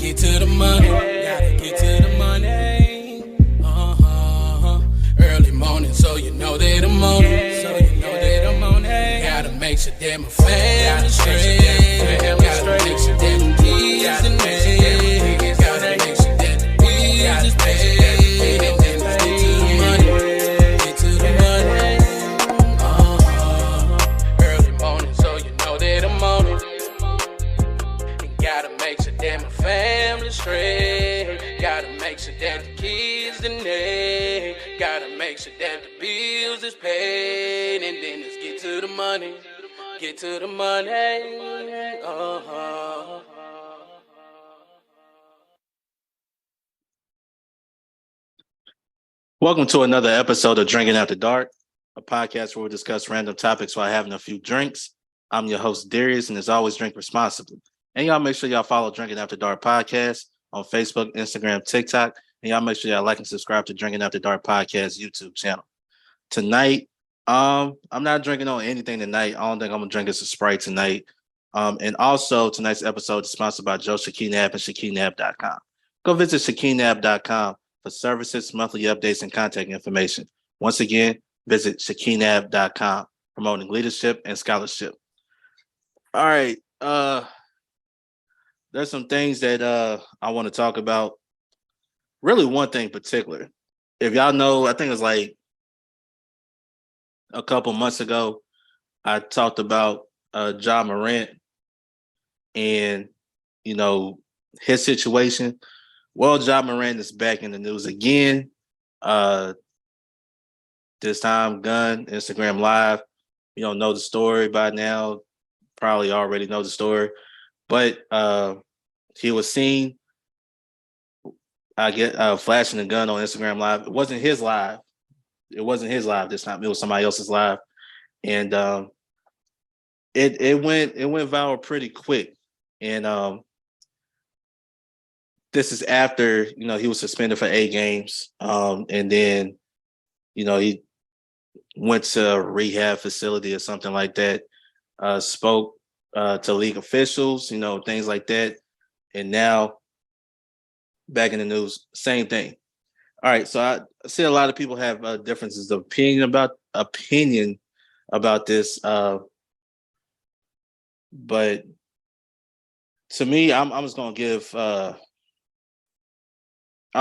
get to the money. Gotta get to the money. Early morning, so you know that I'm on it. So you know that I'm on it. Gotta make sure that my family straight. Gotta make sure that the kids and me. Gotta make sure that the bills is paid. And then let's get to the money. Get to the money. Early morning, so you know that I'm on it. And gotta make sure that my family straight. Gotta make sure that the kids and they. Gotta make sure that the bills is paid. And then let's get to the money. Get to the money. Welcome to another episode of Drinking After Dark, a podcast where we discuss random topics while having a few drinks. I'm your host, Darius, and as always, drink responsibly. And y'all make sure y'all follow Drinking After Dark podcast on Facebook, Instagram, TikTok, and y'all make sure y'all like and subscribe to Drinking After Dark podcast YouTube channel. Tonight, I'm not drinking on anything tonight. I don't think I'm gonna drink is a Sprite tonight. And also, tonight's episode is sponsored by Joe Shakinab and Shakinab.com. Go visit Shakinab.com for services, monthly updates, and contact information. Once again, visit Shakinab.com, promoting leadership and scholarship. All right. There's some things that I want to talk about. Really, one thing in particular. If y'all know, I think it was like a couple months ago, I talked about Morant and, you know, his situation. Well, Morant is back in the news again. This time, gun, Instagram Live. You don't know the story by now. Probably already know the story. But he was seen, flashing a gun on Instagram Live. It wasn't his live. It wasn't his live this time. It was somebody else's live. And it went viral pretty quick. And this is after, he was suspended for 8 games. And then, he went to a rehab facility or something like that, spoke to league officials, things like that. And now back in the news, same thing. All right. So I see a lot of people have differences of opinion about this. But to me, I'm just going to give, I'm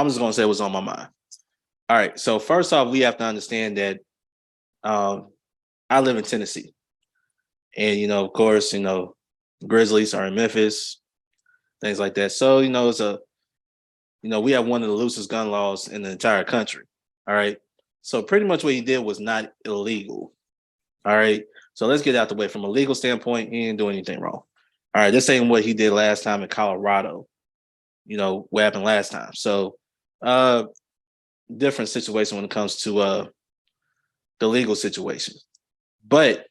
just going to say what's on my mind. All right. So first off, we have to understand that I live in Tennessee. And, of course, Grizzlies are in Memphis, things like that. So, it's we have one of the loosest gun laws in the entire country. All right. So pretty much what he did was not illegal. All right. So let's get out the way. From a legal standpoint, he didn't do anything wrong. All right. This ain't what he did last time in Colorado. What happened last time. So different situation when it comes to the legal situation. But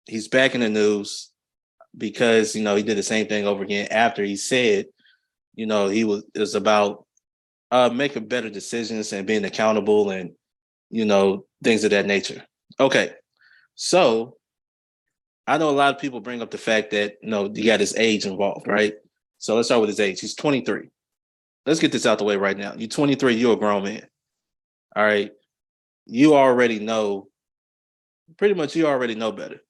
he's back in the news because, he did the same thing over again after he said, it was about making better decisions and being accountable and, things of that nature. Okay. So I know a lot of people bring up the fact that, you got his age involved, right? So let's start with his age. He's 23. Let's get this out the way right now. You're 23, you're a grown man. All right. You already know, pretty much you already know better.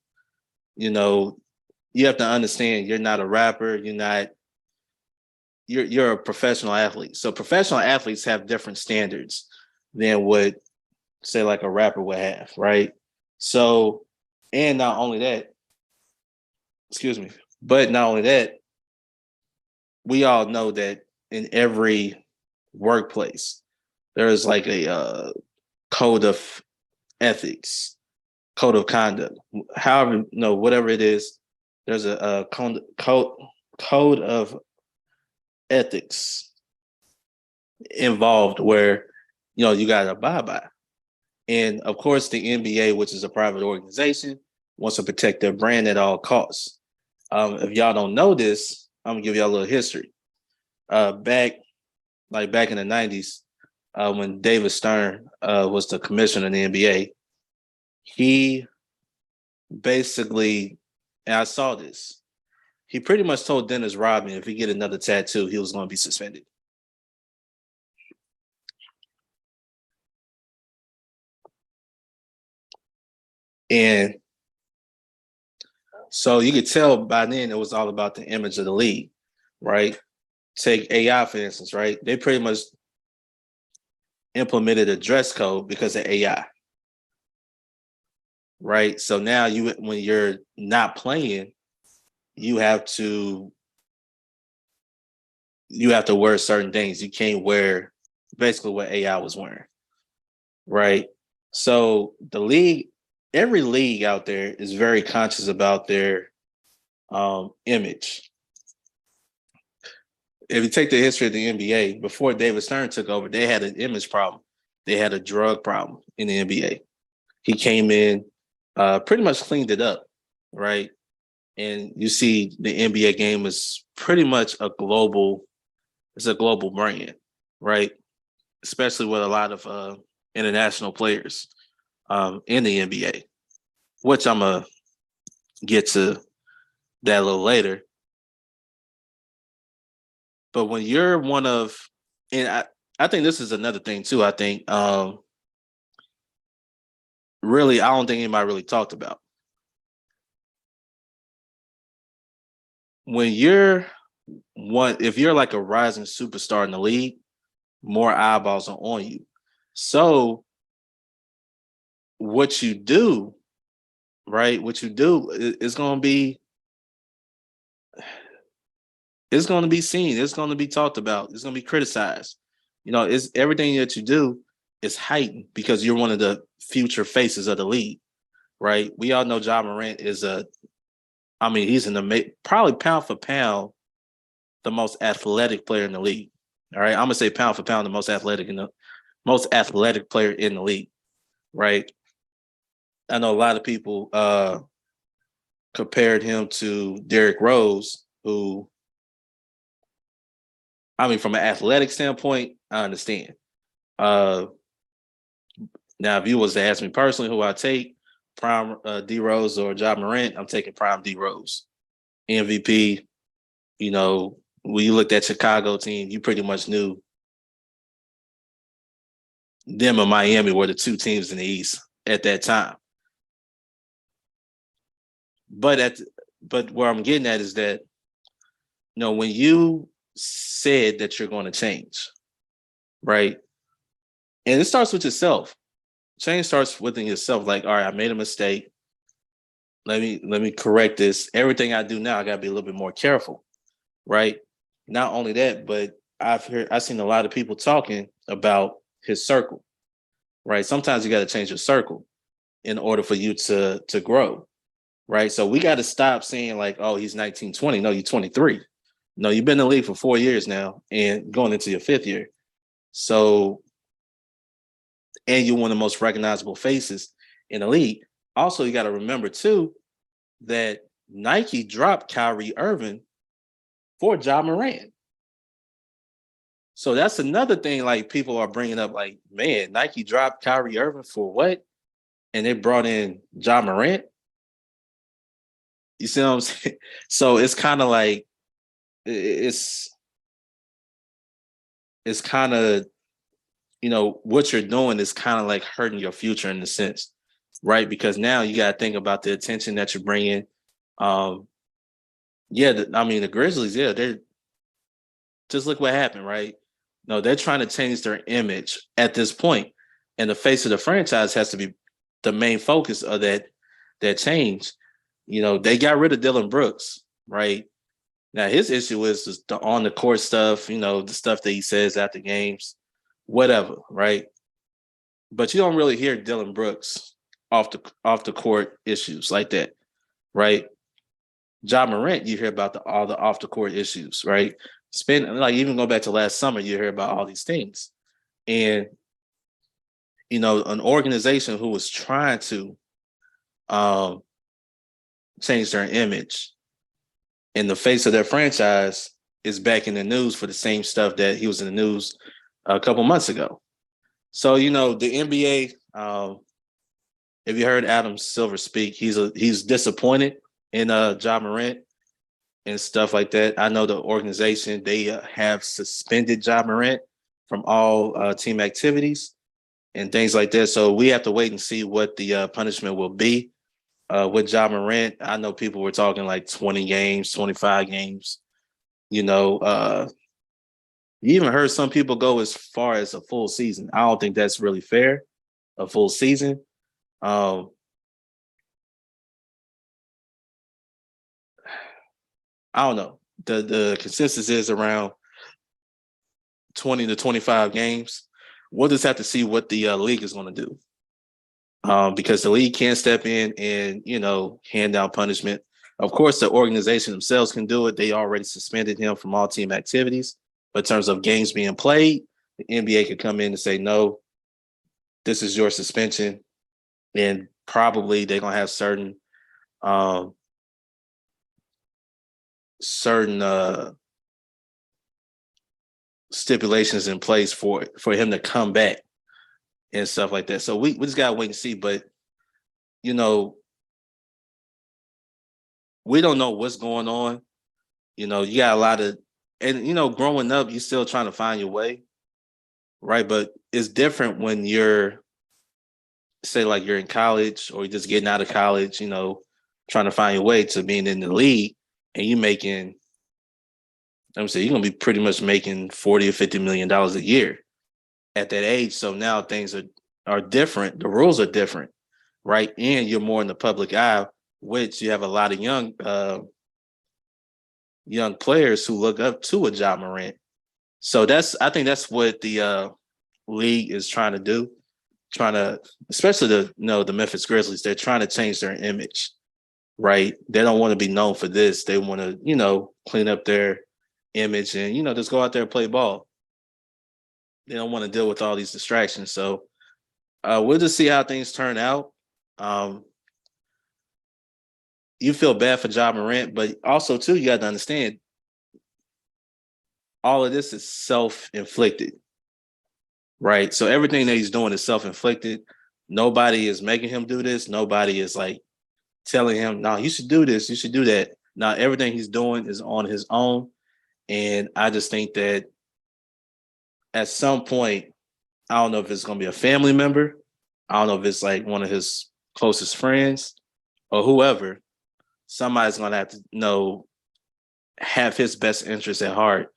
You have to understand you're not a rapper. You're a professional athlete. So professional athletes have different standards than what, say, like a rapper would have, right? So, and not only that, but not only that, we all know that in every workplace, there is like a code of ethics, code of conduct, however, whatever it is, there's a code of ethics involved where, you got to abide by. And of course, the NBA, which is a private organization, wants to protect their brand at all costs. If y'all don't know this, I'm gonna give y'all a little history. Back in the 90s, when David Stern was the commissioner in the NBA, he basically, and I saw this, he pretty much told Dennis Rodman if he get another tattoo, he was going to be suspended. And so you could tell by then it was all about the image of the league, right? Take AI, for instance, right? They pretty much implemented a dress code because of AI, right? So now when you're not playing, you have to wear certain things. You can't wear basically what AI was wearing, right? So every league out there is very conscious about their image. If you take the history of the NBA, before David Stern took over, they had an image problem. They had a drug problem in the NBA. He came in, pretty much cleaned it up, right? And you see the NBA game is pretty much it's a global brand, right? Especially with a lot of international players in the NBA, which I'm going to get to that a little later. But when you're one of, and I think this is another thing too, I think really, I don't think anybody really talked about. When if you're like a rising superstar in the league, more eyeballs are on you. So what you do, right? What you do is going to be, it's going to be seen. It's going to be talked about. It's going to be criticized. It's everything that you do is heightened because you're one of the future faces of the league, right? We all know Ja Morant is he's probably pound for pound, the most athletic player in the league. All right. I'm going to say pound for pound, the most athletic player in the league, right? I know a lot of people compared him to Derrick Rose, who, from an athletic standpoint, I understand. Now, if you was to ask me personally who I take, prime D Rose or Ja Morant, I'm taking prime D Rose. MVP, when you looked at Chicago team, you pretty much knew them and Miami were the two teams in the East at that time. But where I'm getting at is that, when you said that you're going to change, right? And it starts with yourself. Change starts within yourself. Like, all right, I made a mistake. Let me correct this. Everything I do now, I gotta be a little bit more careful, right? Not only that, but I've seen a lot of people talking about his circle, right? Sometimes you got to change your circle in order for you to grow, right? So we got to stop saying like, oh, he's 19, 20. No, you're 23. No, you've been in the league for 4 years now and going into your 5th year. So, and you're one of the most recognizable faces in the league. Also, you got to remember too that Nike dropped Kyrie Irving for Ja Morant. So that's another thing. Like people are bringing up, like, man, Nike dropped Kyrie Irving for what? And they brought in Ja Morant. You see what I'm saying? So it's kind of like it's kind of, what you're doing is kind of like hurting your future in a sense, right? Because now you got to think about the attention that you're bringing. The Grizzlies, they're just look what happened, right? No, they're trying to change their image at this point, and the face of the franchise has to be the main focus of that change. They got rid of Dylan Brooks, right? Now his issue is just the on the court stuff, the stuff that he says after games, whatever, right? But you don't really hear Dylan Brooks off the court issues like that, right? Ja Morant, you hear about all the off the court issues, right? Even go back to last summer, you hear about all these things. And an organization who was trying to change their image in the face of their franchise is back in the news for the same stuff that he was in the news a couple months ago. So, the NBA, if you heard Adam Silver speak, he's disappointed in Ja Morant. and stuff like that. I know the organization, they have suspended Ja Morant from all team activities and things like that. So we have to wait and see what the punishment will be. With Ja Morant, I know people were talking like 20 games, 25 games. You know, you even heard some people go as far as a full season. I don't think that's really fair, a full season. Um, I don't know. The consensus is around 20 to 25 games. We'll just have to see what the league is going to do. Because the league can't step in and, hand down punishment. Of course, the organization themselves can do it. They already suspended him from all team activities. But in terms of games being played, the NBA could come in and say, no, this is your suspension. And probably they're going to have um, certain stipulations in place for him to come back and stuff like that. So we just gotta wait and see. But you know, we don't know what's going on. You got a lot of, and growing up, you're still trying to find your way, right? But it's different when you're, say, like you're in college or you're just getting out of college, trying to find your way to being in the league, and you making, let me say, you're gonna be pretty much making $40 or $50 million a year at that age. So now things are different. The rules are different, right? And you're more in the public eye, which you have a lot of young players who look up to a Ja Morant. So I think that's what the league is trying to do, especially the Memphis Grizzlies. They're trying to change their image, right? They don't want to be known for this. They want to, clean up their image and just go out there and play ball. They don't want to deal with all these distractions. So we'll just see how things turn out. You feel bad for Ja Morant, but also too, you got to understand all of this is self-inflicted, right? So everything that he's doing is self-inflicted. Nobody is making him do this. Nobody is like telling him, no, you should do this, you should do that. Now everything he's doing is on his own. And I just think that at some point, I don't know if it's going to be a family member. I don't know if it's like one of his closest friends or whoever. Somebody's going to have to have his best interest at heart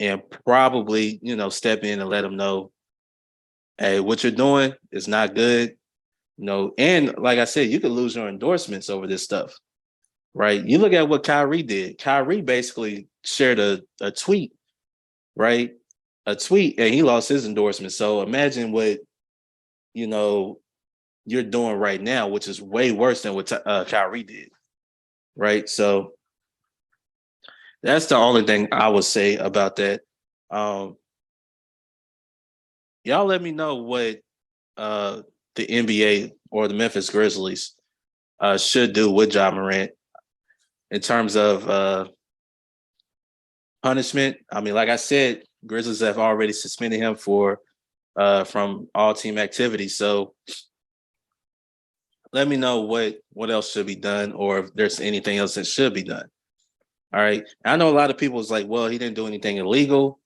and probably, step in and let him know, hey, what you're doing is not good. And like I said, you could lose your endorsements over this stuff, right? You look at what Kyrie did. Kyrie basically shared a tweet, right? A tweet, and he lost his endorsement. So imagine what, you're doing right now, which is way worse than what Kyrie did, right? So that's the only thing I would say about that. Y'all let me know what the NBA or the Memphis Grizzlies should do with Ja Morant in terms of punishment. I mean, like I said, Grizzlies have already suspended him from all team activities. So let me know what else should be done, or if there's anything else that should be done. All right. I know a lot of people is like, well, he didn't do anything illegal.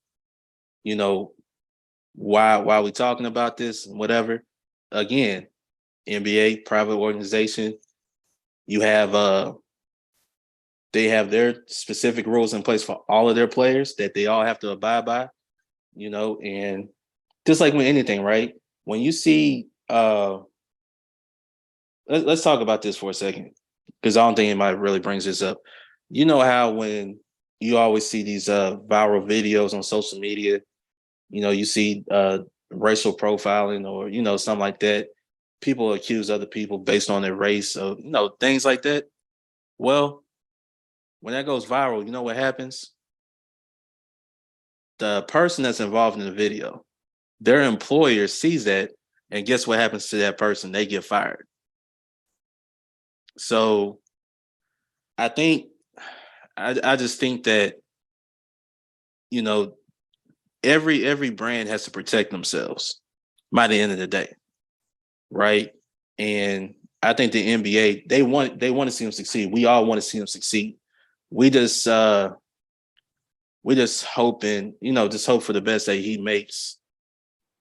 Why are we talking about this and whatever? Again, NBA, private organization, you have they have their specific rules in place for all of their players that they all have to abide by, and just like with anything, right? When you see let's talk about this for a second, because I don't think anybody really brings this up. You know how when you always see these viral videos on social media, you see racial profiling or, something like that. People accuse other people based on their race, so things like that. Well, when that goes viral, you know what happens? The person that's involved in the video, their employer sees that, and guess what happens to that person? They get fired. So I just think that, every brand has to protect themselves by the end of the day, right? And I think the NBA, they want to see him succeed. We all want to see him succeed. we just uh we just hoping, just hope for the best that he makes,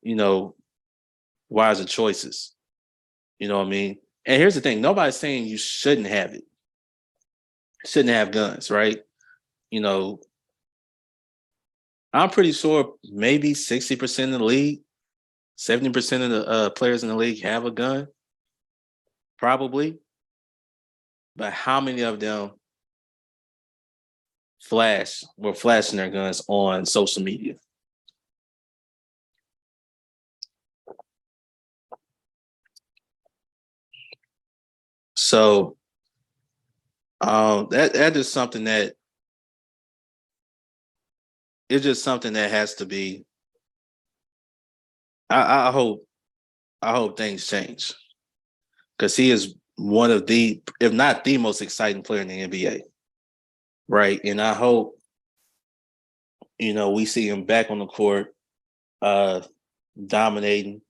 you know, wiser choices. You know what I mean? And here's the thing: nobody's saying you shouldn't have it, shouldn't have guns, right? You know, I'm pretty sure maybe 60% of the league, 70% of the players in the league have a gun, probably. But how many of them were flashing their guns on social media? So that is something that it's just something that has to be. I hope things change because he is one of the, if not the most exciting player in the NBA, right? And I hope we see him back on the court, uh, dominating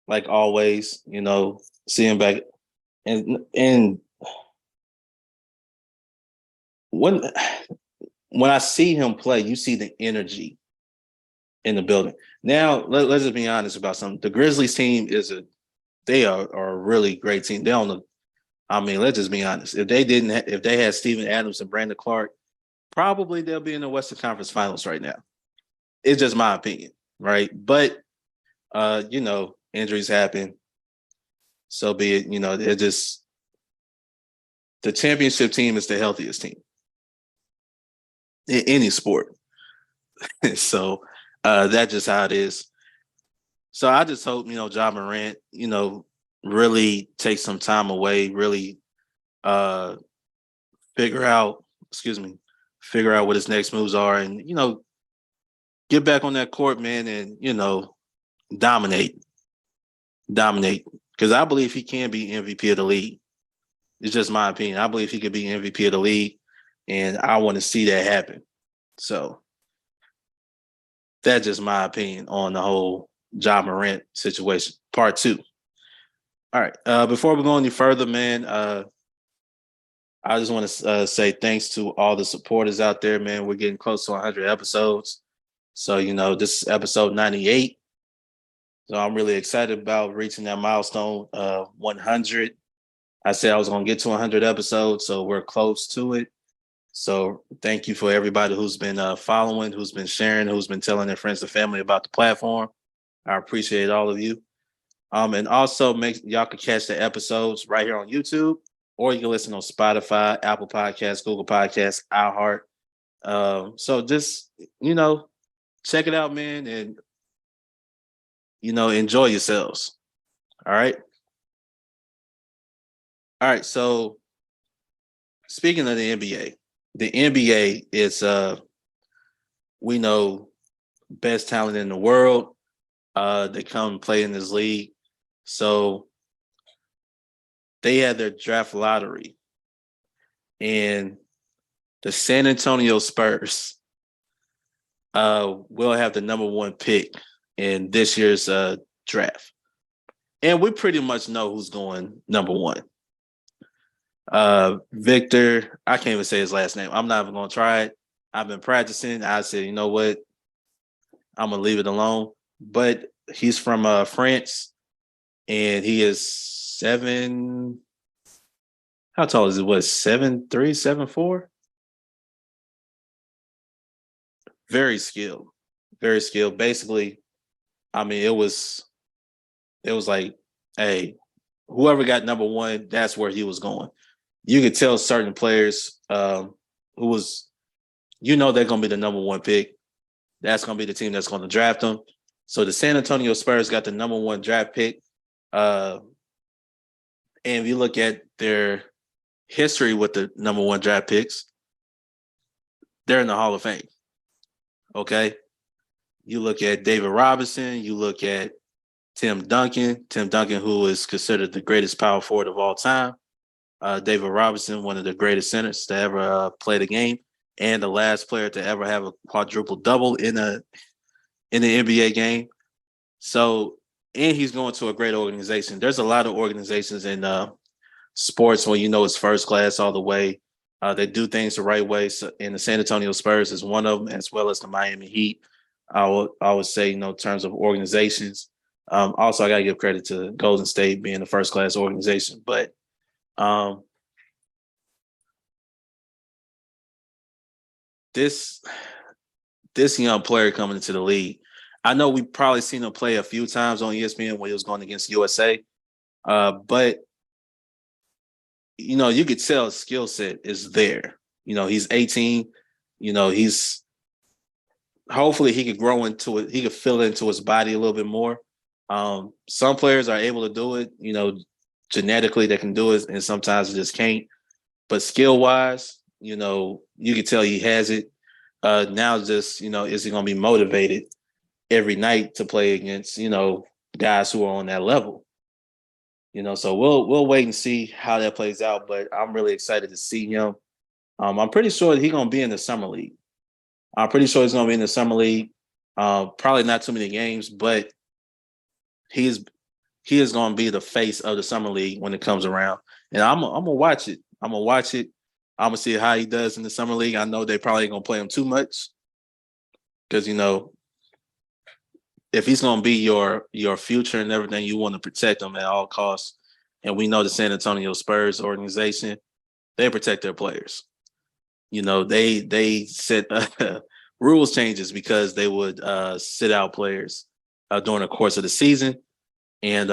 like always. See him back, and when when I see him play, you see the energy in the building. Now, let's just be honest about something. The Grizzlies team they are a really great team. They don't look. I mean, let's just be honest. If they had Steven Adams and Brandon Clark, probably they'll be in the Western Conference Finals right now. It's just my opinion, right? But injuries happen. So be it. They're just the championship team is the healthiest team in any sport. So that's just how it is. So I just hope, Ja Morant, really take some time away, really uh figure out, excuse me, figure out what his next moves are and, get back on that court, man, and, dominate. Dominate. Because I believe he can be MVP of the league. It's just my opinion. I believe he could be MVP of the league, and I want to see that happen. So that's just my opinion on the whole Ja Morant situation. Part 2. All right. Before we go any further, man, I just want to say thanks to all the supporters out there, man. We're getting close to 100 episodes. So, this is episode 98. So I'm really excited about reaching that milestone of 100. I said I was going to get to 100 episodes, so we're close to it. So thank you for everybody who's been following, who's been sharing, who's been telling their friends and family about the platform. I appreciate all of you. And also y'all can catch the episodes right here on YouTube, or you can listen on Spotify, Apple Podcasts, Google Podcasts, iHeart. So just, check it out, man, and, enjoy yourselves. All right. All right. So speaking of the NBA is, we know, best talent in the world. They come play in this league. So they had their draft lottery, and the San Antonio Spurs will have the number 1 pick in this year's draft. And we pretty much know who's going number 1. Victor, I can't even say his last name. I'm not even going to try it. I've been practicing. I said, you know what? I'm going to leave it alone. But he's from France, and he is 7. How tall is he? What, 7'3", 7'4"? Very skilled. Very skilled. Basically, I mean, it was like, hey, whoever got number 1, that's where he was going. You could tell certain players who was, they're going to be the number 1 pick. That's going to be the team that's going to draft them. So the San Antonio Spurs got the number 1 draft pick. And if you look at their history with the number 1 draft picks, they're in the Hall of Fame. Okay? You look at David Robinson, you look at Tim Duncan, who is considered the greatest power forward of all time. David Robinson, one of the greatest centers to ever play the game, and the last player to ever have a quadruple double in the NBA game. So, and he's going to a great organization. There's a lot of organizations in sports when it's first class all the way. They do things the right way. So, and the San Antonio Spurs is one of them, as well as the Miami Heat. I would say, in terms of organizations. Also, I got to give credit to Golden State being a first class organization. But um, this young player coming into the league, I know we probably seen him play a few times on ESPN when he was going against USA, but you could tell his skill set is there. He's 18. He's hopefully he could grow into it. He could fill into his body a little bit more. Some players are able to do it. Genetically they can do it, and sometimes they just can't. But skill wise, you can tell he has it. Now, just is he going to be motivated every night to play against guys who are on that level? So we'll wait and see how that plays out. But I'm really excited to see him. I'm pretty sure he's going to be in the summer league. I'm pretty sure he's going to be in the summer league. Probably not too many games, but he is going to be the face of the summer league when it comes around. And I'm gonna watch it. I'm gonna see how he does in the summer league. I know they probably ain't gonna play him too much because if he's gonna be your future and everything, you want to protect him at all costs. And we know the San Antonio Spurs organization, they protect their players. They set rules changes because they would sit out players during the course of the season, and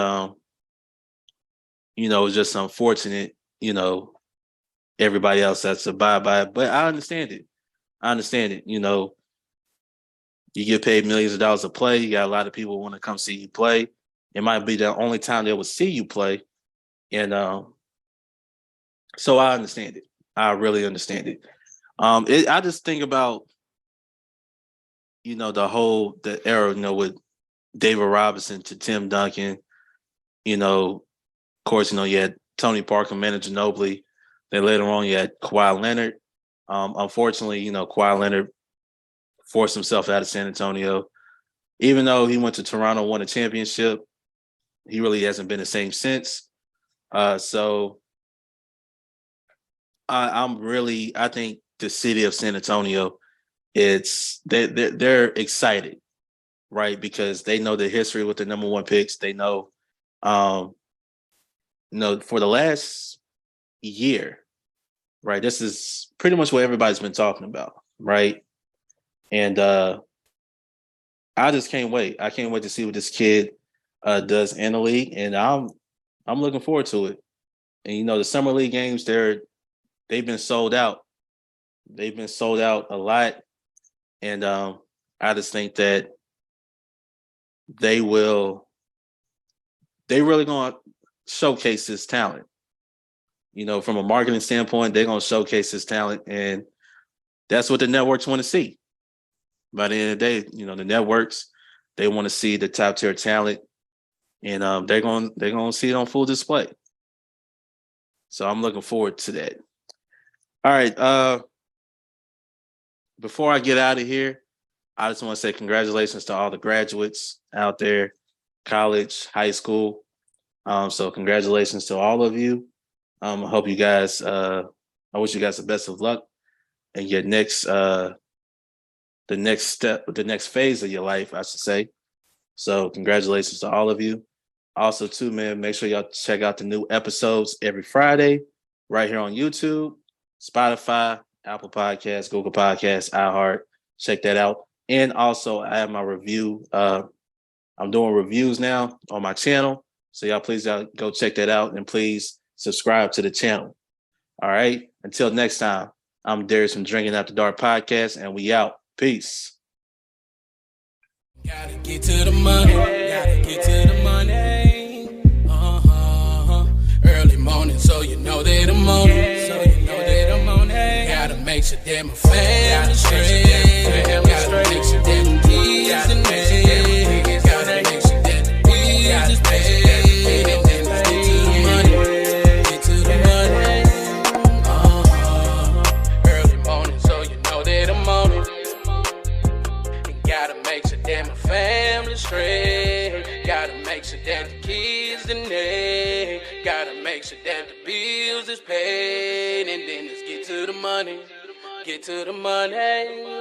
it's just unfortunate. Everybody else has to abide by it, but I understand it. You get paid millions of dollars to play. You got a lot of people who want to come see you play. It might be the only time they will see you play, and so I understand it. I really understand it. I just think about the era, with David Robinson to Tim Duncan. Of course, you had Tony Parker, Manu Ginobili. Then later on, you had Kawhi Leonard. Unfortunately, Kawhi Leonard forced himself out of San Antonio. Even though he went to Toronto, won a championship, he really hasn't been the same since. So I think the city of San Antonio, they're excited, right? Because they know the history with the number one picks. They know, for the last year, right? This is pretty much what everybody's been talking about, right? And I just can't wait. I can't wait to see what this kid does in the league, and I'm looking forward to it. And the summer league games, they've been sold out. They've been sold out a lot, and I just think that they really gonna showcase his talent. From a marketing standpoint, they're gonna showcase his talent, and that's what the networks want to see. By the end of the day, the networks, they want to see the top tier talent, and they're gonna see it on full display. So I'm looking forward to that. All right. Before I get out of here, I just want to say congratulations to all the graduates out there, college, high school. So congratulations to all of you. I hope you guys. I wish you guys the best of luck in your the next step, the next phase of your life, I should say. So congratulations to all of you. Also, too, man, make sure y'all check out the new episodes every Friday right here on YouTube, Spotify, Apple Podcasts, Google Podcasts, iHeart. Check that out. And also, I have my review. I'm doing reviews now on my channel. So y'all please go check that out, and please subscribe to the channel. All right. Until next time, I'm Darius from Drinking After Dark Podcast, and we out. Peace. Gotta get to the money. Gotta get to the money. Early morning, so you know that I'm on it. Gotta make sure that my family straight. Gotta make sure that the kids and me. Gotta make sure that the bills is paid. And then let's get to the money. Get to the money. Early morning, so you know that I'm on it. Gotta make sure that my family straight. Gotta make sure that the kids done. Gotta make sure that the bills is paid. And then let's get to the money. Get to the money.